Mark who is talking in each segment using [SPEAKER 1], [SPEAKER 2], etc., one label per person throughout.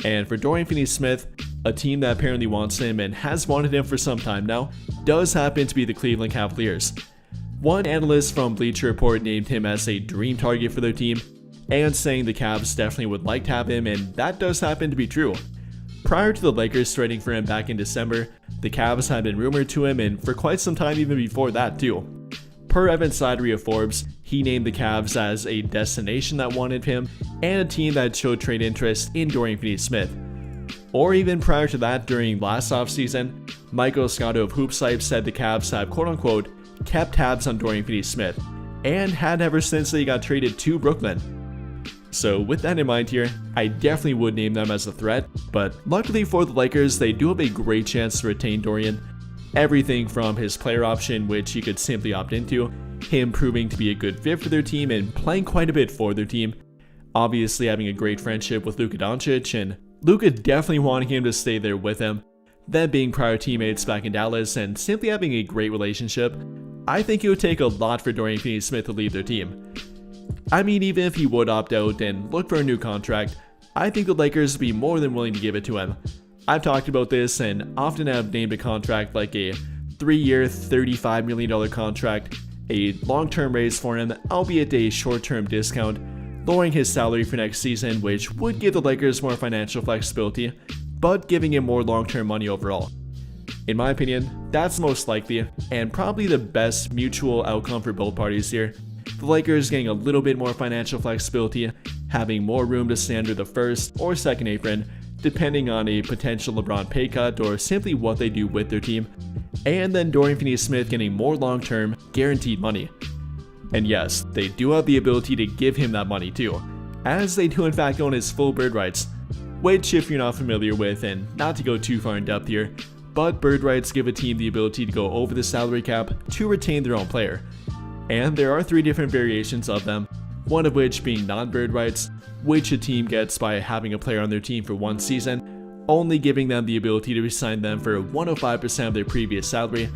[SPEAKER 1] And for Dorian Finney-Smith, a team that apparently wants him and has wanted him for some time now, does happen to be the Cleveland Cavaliers. One analyst from Bleacher Report named him as a dream target for their team, and saying the Cavs definitely would like to have him, and that does happen to be true. Prior to the Lakers trading for him back in December, the Cavs had been rumored to him, and for quite some time even before that too. Per Evan Sidery of Forbes, he named the Cavs as a destination that wanted him, and a team that showed trade interest in Dorian Finney-Smith. Or even prior to that, during last offseason, Michael Scotto of Hoopsite said the Cavs have quote-unquote kept tabs on Dorian Finney-Smith, and had ever since they got traded to Brooklyn. So with that in mind here, I definitely would name them as a threat, but luckily for the Lakers, they do have a great chance to retain Dorian. Everything from his player option, which he could simply opt into, him proving to be a good fit for their team and playing quite a bit for their team, obviously having a great friendship with Luka Doncic, and Luka definitely wanting him to stay there with him, them being prior teammates back in Dallas and simply having a great relationship. I think it would take a lot for Dorian Finney-Smith to leave their team. I mean, even if he would opt out and look for a new contract, I think the Lakers would be more than willing to give it to him. I've talked about this and often have named a contract like a 3-year, $35 million contract, a long-term raise for him, albeit a short-term discount, lowering his salary for next season, which would give the Lakers more financial flexibility, but giving him more long-term money overall. In my opinion, that's most likely, and probably the best mutual outcome for both parties here. The Lakers getting a little bit more financial flexibility, having more room to stay under the first or second apron, depending on a potential LeBron pay cut or simply what they do with their team, and then Dorian Finney-Smith getting more long-term, guaranteed money. And yes, they do have the ability to give him that money too, as they do in fact own his full bird rights, which if you're not familiar with, and not to go too far in depth here, but bird rights give a team the ability to go over the salary cap to retain their own player. And there are 3 different variations of them, one of which being non-bird rights, which a team gets by having a player on their team for 1 season, only giving them the ability to resign them for 105% of their previous salary.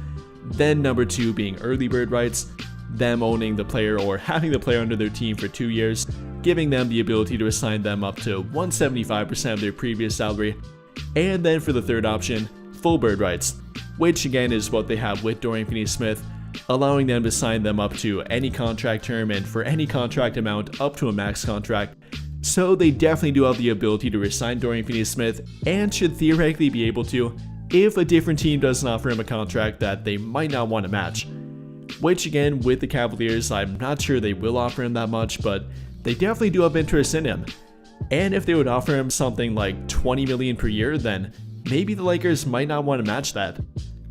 [SPEAKER 1] Then number 2 being early bird rights, them owning the player or having the player under their team for 2 years, giving them the ability to assign them up to 175% of their previous salary. And then for the third option, full bird rights, which again is what they have with Dorian Finney-Smith, allowing them to sign them up to any contract term and for any contract amount up to a max contract. So they definitely do have the ability to resign Dorian Finney-Smith, and should theoretically be able to if a different team doesn't offer him a contract that they might not want to match. Which again, with the Cavaliers, I'm not sure they will offer him that much, but they definitely do have interest in him. And if they would offer him something like $20 million per year, then maybe the Lakers might not want to match that.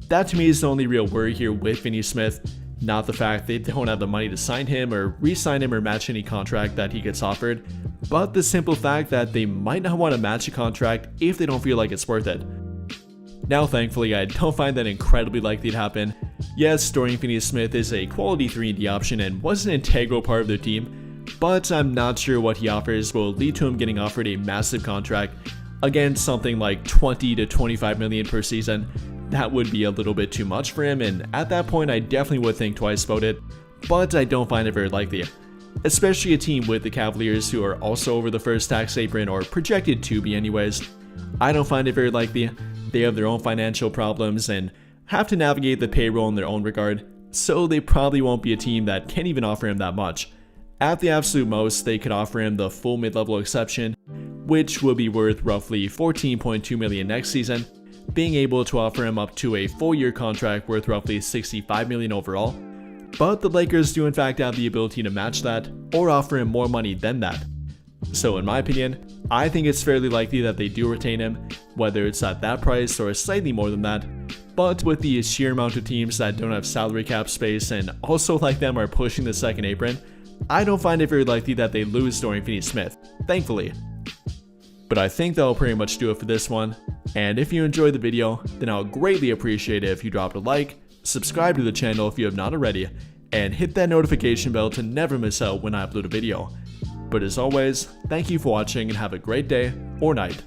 [SPEAKER 1] That to me is the only real worry here with Finney-Smith, not the fact they don't have the money to sign him or re-sign him or match any contract that he gets offered, but the simple fact that they might not want to match a contract if they don't feel like it's worth it. Now thankfully, I don't find that incredibly likely to happen. Yes, Dorian Finney-Smith is a quality 3-and-D option and was an integral part of their team, but I'm not sure what he offers will lead to him getting offered a massive contract. Again, something like $20 to $25 million per season. That would be a little bit too much for him, and at that point I definitely would think twice about it, but I don't find it very likely. Especially a team with the Cavaliers, who are also over the first tax apron, or projected to be anyways. I don't find it very likely. They have their own financial problems and have to navigate the payroll in their own regard, so they probably won't be a team that can even offer him that much. At the absolute most, they could offer him the full mid-level exception, which will be worth roughly $14.2 million next season, being able to offer him up to a full-year contract worth roughly $65 million overall. But the Lakers do in fact have the ability to match that, or offer him more money than that. So in my opinion, I think it's fairly likely that they do retain him, whether it's at that price or slightly more than that. But with the sheer amount of teams that don't have salary cap space and also like them are pushing the second apron, I don't find it very likely that they lose Dorian Finney-Smith, thankfully. But I think that'll pretty much do it for this one, and if you enjoyed the video, then I'll greatly appreciate it if you dropped a like, subscribe to the channel if you have not already, and hit that notification bell to never miss out when I upload a video. But as always, thank you for watching and have a great day or night.